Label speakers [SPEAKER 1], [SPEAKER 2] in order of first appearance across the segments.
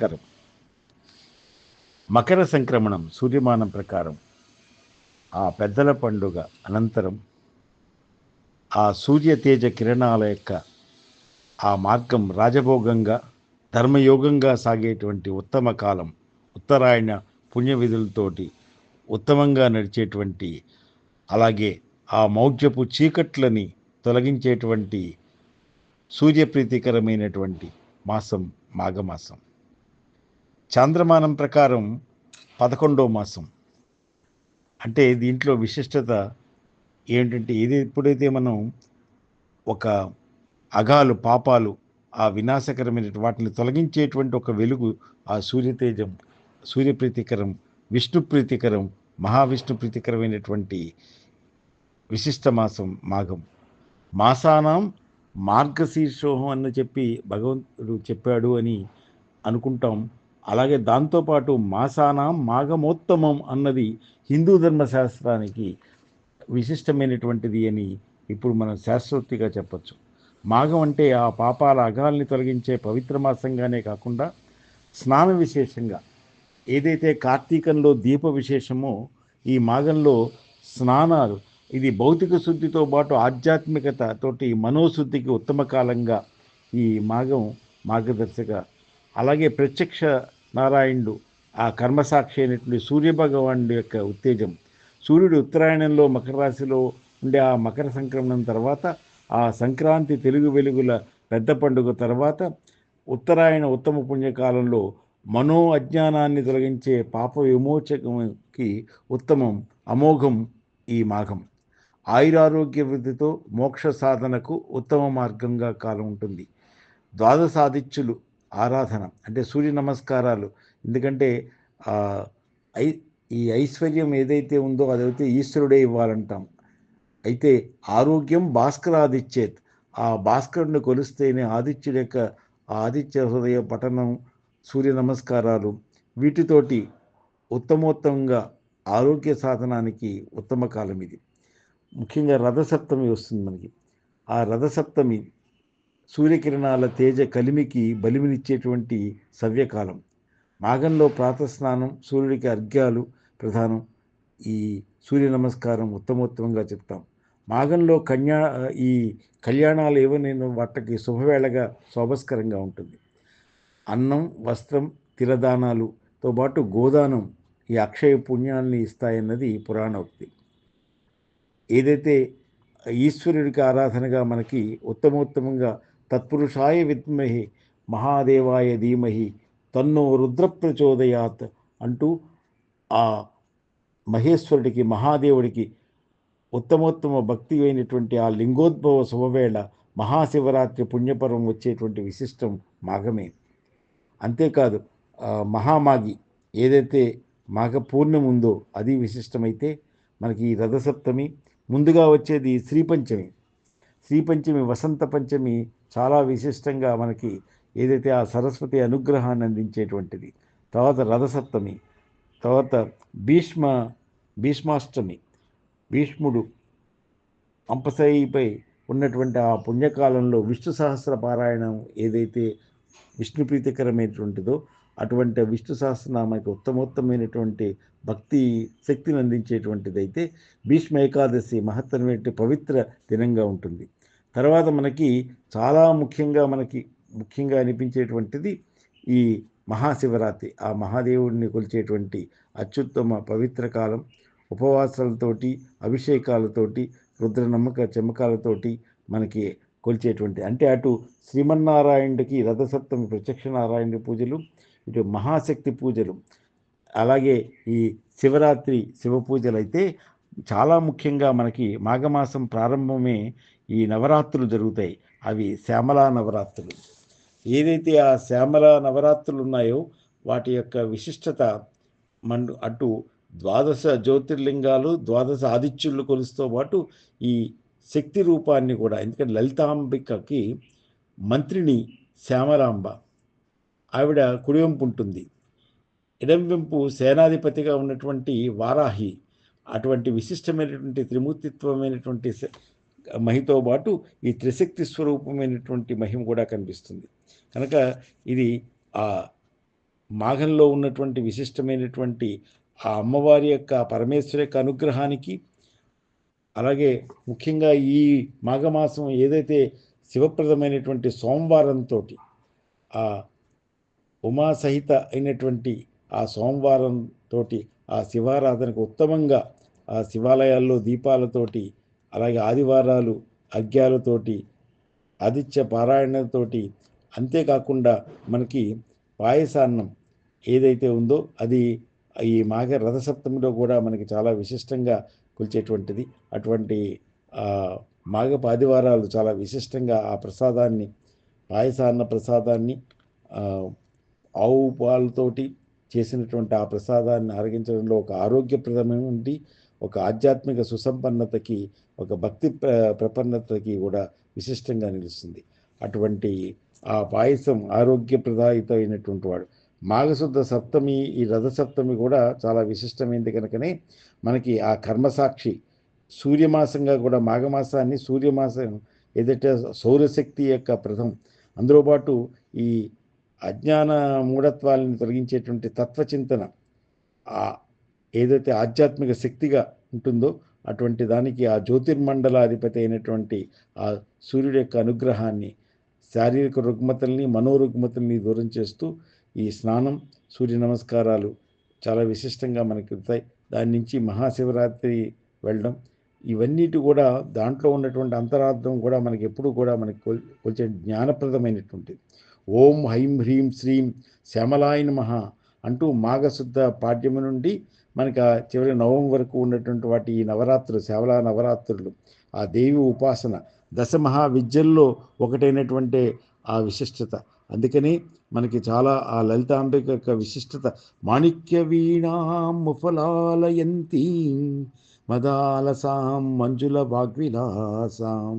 [SPEAKER 1] నమస్కారం. మకర సంక్రమణం సూర్యమానం ప్రకారం ఆ పెద్దల పండుగ అనంతరం ఆ సూర్య తేజ కిరణాల యొక్క ఆ మార్గం రాజభోగంగా ధర్మయోగంగా సాగేటువంటి ఉత్తమ కాలం ఉత్తరాయణ పుణ్య విధులతోటి ఉత్తమంగా నడిచేటువంటి, అలాగే ఆ మౌఢ్యపు చీకట్లని తొలగించేటువంటి సూర్యప్రీతికరమైనటువంటి మాసం మాఘమాసం. చాంద్రమానం ప్రకారం 11వ మాసం. అంటే దీంట్లో విశిష్టత ఏంటంటే, ఎప్పుడైతే మనం ఒక అఘాలు పాపాలు ఆ వినాశకరమైన వాటిని తొలగించేటువంటి ఒక వెలుగు ఆ సూర్యతేజం, సూర్యప్రీతికరం, విష్ణు ప్రీతికరం, మహావిష్ణు ప్రీతికరమైనటువంటి విశిష్ట మాసం మాఘం. మాసానాం మార్గశీర్షోహం అని చెప్పి భగవంతుడు చెప్పాడు అని అనుకుంటాం. అలాగే దాంతోపాటు మాసానాం మాఘమోత్తమం అన్నది హిందూ ధర్మశాస్త్రానికి విశిష్టమైనటువంటిది అని ఇప్పుడు మనం శాస్త్రోక్తిగా చెప్పచ్చు. మాఘం అంటే ఆ పాపాల అఘాల్ని తొలగించే పవిత్ర మాసంగానే కాకుండా స్నాన విశేషంగా ఏదైతే కార్తీకంలో దీప విశేషమో ఈ మాఘంలో స్నానాలు, ఇది భౌతిక శుద్ధితో పాటు ఆధ్యాత్మికత తోటి మనోశుద్ధికి ఉత్తమ కాలంగా ఈ మాఘం మార్గదర్శక. అలాగే ప్రత్యక్ష నారాయణుడు ఆ కర్మసాక్షి అయినటువంటి సూర్యభగవానుడి యొక్క ఉత్తేజం, సూర్యుడు ఉత్తరాయణంలో మకర రాశిలో ఉండే ఆ మకర సంక్రమణం తర్వాత ఆ సంక్రాంతి తెలుగు వెలుగుల పెద్ద పండుగ తర్వాత ఉత్తరాయణ ఉత్తమ పుణ్యకాలంలో మనో అజ్ఞానాన్ని తొలగించే పాప విమోచకంకి ఉత్తమం అమోఘం ఈ మాఘం. ఆయురారోగ్య వృద్ధితో మోక్ష సాధనకు ఉత్తమ మార్గంగా కాలం ఉంటుంది. ద్వాదశాదిత్యులు ఆరాధన అంటే సూర్య నమస్కారాలు. ఎందుకంటే ఐ ఈ ఐశ్వర్యం ఏదైతే ఉందో అదైతే ఈశ్వరుడే ఇవ్వాలంటాం. అయితే ఆరోగ్యం భాస్కరాదిచ్చేత్, ఆ భాస్కరుని కొలిస్తేనే ఆదిత్యుడి యొక్క ఆదిత్య హృదయ పఠనం, సూర్య నమస్కారాలు, వీటితోటి ఉత్తమోత్తమంగా ఆరోగ్య సాధనానికి ఉత్తమ కాలం ఇది. ముఖ్యంగా రథసప్తమి వస్తుంది మనకి. ఆ రథసప్తమి సూర్యకిరణాల తేజ కలిమికి బలిమినిచ్చేటువంటి సవ్యకాలం. మాఘంలో ప్రాతస్నానం, సూర్యుడికి అర్ఘ్యాలు ప్రధానం. ఈ సూర్య నమస్కారం ఉత్తమోత్తమంగా చెప్తాం. మాఘంలో ఈ కళ్యాణాలు ఏవైనా వాటికి శుభవేళగా శోభస్కరంగా ఉంటుంది. అన్నం, వస్త్రం, తిలదానాలుతో పాటు గోదానం ఈ అక్షయ పుణ్యాన్ని ఇస్తాయన్నది పురాణోక్తి. ఏదైతే ఈశ్వరుడికి ఆరాధనగా మనకి ఉత్తమోత్తమంగా తత్పురుషాయ విద్మహి మహాదేవాయ ధీమహి తన్నో రుద్ర ప్రచోదయాత్ అంటూ ఆ మహేశ్వరుడికి మహాదేవుడికి ఉత్తమోత్తమ భక్తి అయినటువంటి ఆ లింగోద్భవ శుభవేళ మహాశివరాత్రి పుణ్యపర్వం వచ్చేటువంటి విశిష్టం మాఘమే. అంతేకాదు మహామాఘి ఏదైతే మాఘ పూర్ణం ఉందో అది విశిష్టమైతే మనకి ఈ రథసప్తమి ముందుగా వచ్చేది శ్రీపంచమి. శ్రీపంచమి వసంత పంచమి చాలా విశిష్టంగా మనకి ఏదైతే ఆ సరస్వతి అనుగ్రహాన్ని అందించేటువంటిది. తర్వాత రథసప్తమి, తర్వాత భీష్మాష్టమి, భీష్ముడు అంపశయ్యపై ఉన్నటువంటి ఆ పుణ్యకాలంలో విష్ణు సహస్ర పారాయణం ఏదైతే విష్ణు ప్రీతికరమైనటువంటిదో అటువంటి విష్ణు సహస్రనామానికి ఉత్తమోత్తమైనటువంటి భక్తి శక్తిని అందించేటువంటిదైతే భీష్మ ఏకాదశి మహత్తరమైన పవిత్ర దినంగా ఉంటుంది. తర్వాత మనకి చాలా ముఖ్యంగా అనిపించేటువంటిది ఈ మహాశివరాత్రి, ఆ మహాదేవుడిని కొలిచేటువంటి అత్యుత్తమ పవిత్ర కాలం. ఉపవాసాలతోటి, అభిషేకాలతోటి, రుద్ర నమ్మక చమకాలతోటి మనకి కొలిచేటువంటి, అంటే అటు శ్రీమన్నారాయణుడికి రథసప్తమి ప్రత్యక్ష నారాయణ పూజలు, ఇటు మహాశక్తి పూజలు, అలాగే ఈ శివరాత్రి శివ పూజలు అయితే చాలా ముఖ్యంగా మనకి మాఘమాసం ప్రారంభమే ఈ నవరాత్రులు జరుగుతాయి. అవి శ్యామలా నవరాత్రులు. ఏదైతే ఆ శ్యామలా నవరాత్రులు ఉన్నాయో వాటి యొక్క విశిష్టత అటు ద్వాదశ జ్యోతిర్లింగాలు, ద్వాదశ ఆదిత్యులు కొలుస్తూ పాటు ఈ శక్తి రూపాన్ని కూడా, ఎందుకంటే లలితాంబికకి మంత్రిని శ్యామలాంబ, ఆవిడ కుడివెంపు ఉంటుంది. ఎడంవెంపు సేనాధిపతిగా ఉన్నటువంటి వారాహి, అటువంటి విశిష్టమైనటువంటి త్రిమూర్తిత్వమైనటువంటి మహితో పాటు ఈ త్రిశక్తి స్వరూపమైనటువంటి మహిమ కూడా కనిపిస్తుంది. కనుక ఇది ఆ మాఘంలో ఉన్నటువంటి విశిష్టమైనటువంటి ఆ అమ్మవారి యొక్క పరమేశ్వరి యొక్క అనుగ్రహానికి, అలాగే ముఖ్యంగా ఈ మాఘమాసం ఏదైతే శివప్రదమైనటువంటి సోమవారంతో ఆ ఉమాసహిత అయినటువంటి ఆ సోమవారంతో ఆ శివారాధనకు ఉత్తమంగా ఆ శివాలయాల్లో దీపాలతోటి, అలాగే ఆదివారాలు అర్ఘ్యాలతోటి, ఆదిత్య పారాయణతోటి, అంతేకాకుండా మనకి పాయసాన్నం ఏదైతే ఉందో అది ఈ మాఘ రథసప్తమిలో కూడా మనకి చాలా విశిష్టంగా కొలిచేటువంటిది. అటువంటి మాఘపు ఆదివారాలు చాలా విశిష్టంగా ఆ ప్రసాదాన్ని, పాయసాన్న ప్రసాదాన్ని, ఆవు పాలతోటి చేసినటువంటి ఆ ప్రసాదాన్ని ఆరగించడంలో ఒక ఆరోగ్యప్రదమైనటువంటి, ఒక ఆధ్యాత్మిక సుసంపన్నతకి, ఒక భక్తి ప్రపన్నతకి కూడా విశిష్టంగా నిలుస్తుంది. అటువంటి ఆ పాయసం ఆరోగ్యప్రదాయిత అయినటువంటి వాడు. మాఘశుద్ధ సప్తమి, ఈ రథసప్తమి కూడా చాలా విశిష్టమైనది కనుకనే మనకి ఆ కర్మసాక్షి సూర్యమాసంగా కూడా మాఘమాసాన్ని సూర్యమాసం ఏదైతే సౌరశక్తి యొక్క ప్రథం, అందులో పాటు ఈ అజ్ఞాన మూఢత్వాలను తొలగించేటువంటి తత్వచింతన ఏదైతే ఆధ్యాత్మిక శక్తిగా ఉంటుందో అటువంటి దానికి ఆ జ్యోతిర్మండలాధిపతి అయినటువంటి ఆ సూర్యుడి యొక్క అనుగ్రహాన్ని, శారీరక రుగ్మతల్ని, మనోరుగ్మతల్ని దూరం చేస్తూ ఈ స్నానం, సూర్య నమస్కారాలు చాలా విశిష్టంగా మనకి ఉంటాయి. దాని నుంచి మహాశివరాత్రి వెళ్ళడం, ఇవన్నిటి కూడా దాంట్లో ఉన్నటువంటి అంతరార్థం కూడా మనకి ఎప్పుడు కూడా మనకి కొంచెం జ్ఞానప్రదమైనటువంటిది. ఓం హైం హ్రీం శ్రీం శ్యామలాయ నమః అంటూ మాఘశుద్ధ పాడ్యము నుండి మనకి ఆ చివరి నవమి వరకు ఉన్నటువంటి వాటి ఈ నవరాత్రులు, శ్యామలా నవరాత్రులు, ఆ దేవి ఉపాసన దశ మహావిద్యల్లో ఒకటైనటువంటి ఆ విశిష్టత. అందుకని మనకి చాలా ఆ లలితాంబిక యొక్క విశిష్టత. మాణిక్య వీణాం ముఫలాలయంతి మదాలసాం మంజుల వాగ్విలాసాం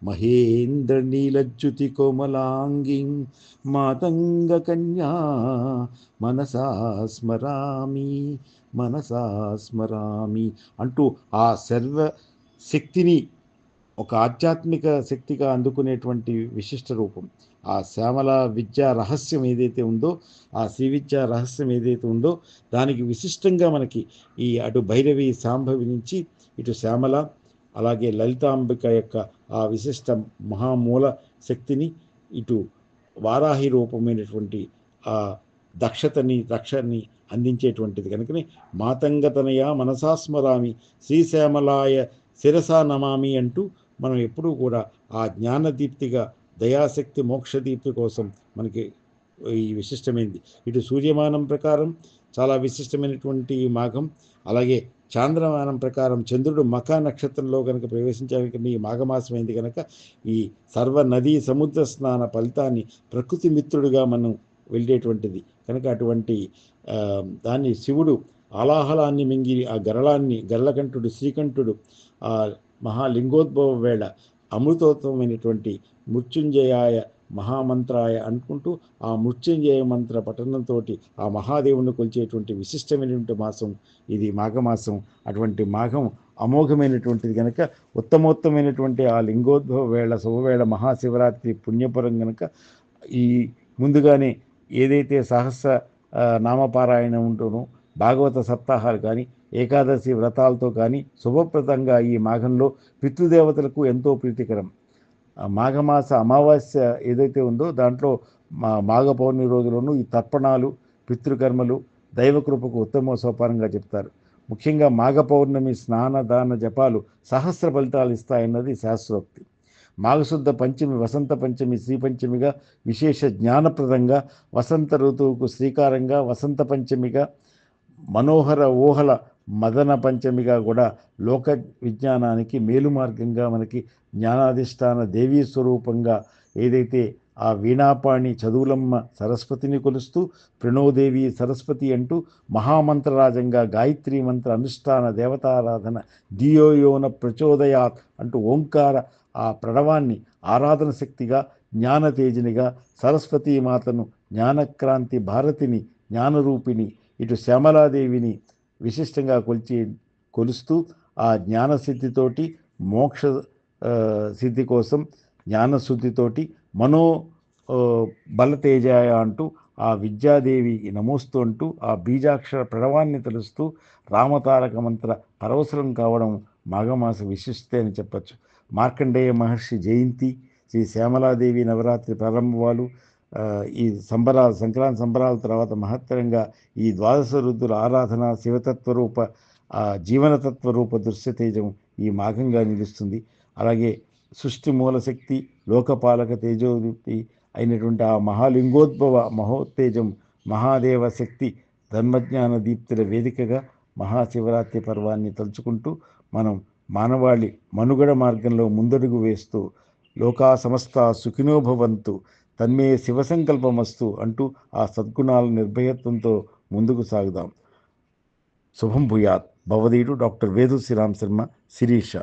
[SPEAKER 1] మహేంద్ర నీలజ్యుతి కోమలాంగిం మాతంగ కన్యా మనసా స్మరామి మనసా స్మరామి అంటూ ఆ సర్వ శక్తిని ఒక ఆధ్యాత్మిక శక్తిగా అందుకునేటువంటి విశిష్ట రూపం. ఆ శ్యామల విద్యా రహస్యం ఏదైతే ఉందో, ఆ శ్రీ విద్యా రహస్యం ఏదైతే ఉందో దానికి విశిష్టంగా మనకి ఈ అటు భైరవి సాంభవి నుంచి ఇటు శ్యామల, అలాగే లలితాంబిక యొక్క ఆ విశిష్ట మహామూల శక్తిని, ఇటు వారాహి రూపమైనటువంటి ఆ దక్షతని, రక్షని అందించేటువంటిది కనుకనే మాతంగతనయ మనసాస్మరామి శ్రీశ్యామలాయ శిరసా నమామి అంటూ మనం ఎప్పుడూ కూడా ఆ జ్ఞానదీప్తిగా, దయాశక్తి, మోక్షదీప్తి కోసం మనకి ఈ విశిష్టమైనది. ఇటు సూర్యమానం ప్రకారం చాలా విశిష్టమైనటువంటి మాఘం, అలాగే చాంద్రమానం ప్రకారం చంద్రుడు మఖ నక్షత్రంలో కనుక ప్రవేశించడానికి ఈ మాఘమాసమైంది కనుక ఈ సర్వ నదీ సముద్ర స్నాన ఫలితాన్ని ప్రకృతి మిత్రుడిగా మనం వెళ్ళేటువంటిది కనుక అటువంటి దాన్ని శివుడు ఆలాహలాన్ని మింగి ఆ గరళకంఠుడు శ్రీకంఠుడు ఆ మహాలింగోద్భవ వేళ అమృతోత్తమైనటువంటి మృత్యుంజయాయ మహామంత్రాయ అనుకుంటూ ఆ మృత్యుంజయ మంత్ర పఠనంతో ఆ మహాదేవుని కొలిచేటువంటి విశిష్టమైనటువంటి మాసం ఇది మాఘమాసం. అటువంటి మాఘం అమోఘమైనటువంటిది కనుక ఉత్తమోత్తమైనటువంటి ఆ లింగోద్భవ వేళ శుభవేళ మహాశివరాత్రి పుణ్యపురం కనుక ఈ ముందుగానే ఏదైతే సహస్ర నామపారాయణ ఉంటుందో, భాగవత సప్తాహాలు కానీ, ఏకాదశి వ్రతాలతో కానీ శుభప్రదంగా ఈ మాఘంలో పితృదేవతలకు ఎంతో ప్రీతికరం. మాఘమాస అమావాస్య ఏదైతే ఉందో దాంట్లో మాఘ పౌర్ణమి రోజుల్లోనూ ఈ తర్పణాలు, పితృకర్మలు దైవకృపకు ఉత్తమ సోపానంగా చెప్తారు. ముఖ్యంగా మాఘ పౌర్ణమి స్నాన దాన జపాలు సహస్ర ఫలితాలు ఇస్తాయన్నది శాస్త్రోక్తి. మాఘశుద్ధ పంచమి వసంత పంచమి శ్రీపంచమిగా, విశేష జ్ఞానప్రదంగా, వసంత ఋతువుకు శ్రీకారంగా వసంత పంచమిగా, మనోహర ఊహల మదన పంచమిగా కూడా లోక విజ్ఞానానికి మేలు మార్గంగా మనకి జ్ఞానాధిష్టాన దేవీ స్వరూపంగా ఏదైతే ఆ వీణాపాణి చదువులమ్మ సరస్వతిని కొలుస్తూ ప్రణోదేవి సరస్వతి అంటూ మహామంత్రరాజంగా గాయత్రీ మంత్ర అనుష్ఠాన దేవతారాధన ధియోయోన ప్రచోదయాత్ అంటూ ఓంకార ఆ ప్రణవాన్ని ఆరాధన శక్తిగా, జ్ఞానతేజినిగా, సరస్వతీమాతను జ్ఞానక్రాంతి భారతిని జ్ఞానరూపిణి ఇటు శ్యామలాదేవిని విశిష్టంగా కొలుస్తూ ఆ జ్ఞానసిద్ధితోటి మోక్ష సిద్ధి కోసం జ్ఞానశుద్ధితోటి మనో బలతేజాయ అంటూ ఆ విద్యాదేవి నమోస్తూ అంటూ ఆ బీజాక్షర ప్రణవాన్ని తెలుస్తూ రామతారక మంత్ర పరవశులం కావడం మాఘమాస విశిష్టే అని చెప్పచ్చు. మార్కండేయ మహర్షి జయంతి, శ్రీ శ్యామలాదేవి నవరాత్రి ప్రారంభాలు, ఈ సంక్రాంతి సంబరాల తర్వాత మహత్తరంగా ఈ ద్వాదశ రుద్రుల ఆరాధన, శివతత్వరూప జీవనతత్వరూప దృశ్యతేజం ఈ మాఘంగా నిలుస్తుంది. అలాగే సృష్టి మూలశక్తి, లోకపాలక తేజోదీప్తి అయినటువంటి ఆ మహాలింగోద్భవ మహోత్తేజం మహాదేవ శక్తి ధర్మజ్ఞాన దీప్తుల వేదికగా మహాశివరాత్రి పర్వాన్ని తలుచుకుంటూ మనం మానవాళి మనుగడ మార్గంలో ముందడుగు వేస్తూ లోకా సమస్త సుఖినోభవంతు తన్మే శివసంకల్పమస్తు అంటూ ఆ సద్గుణాల నిర్భయత్వంతో ముందుకు సాగుదాం. శుభం భూయాత్. భవదీయుడు డాక్టర్ వేదు శ్రీరామ్ శర్మ, శిరీష.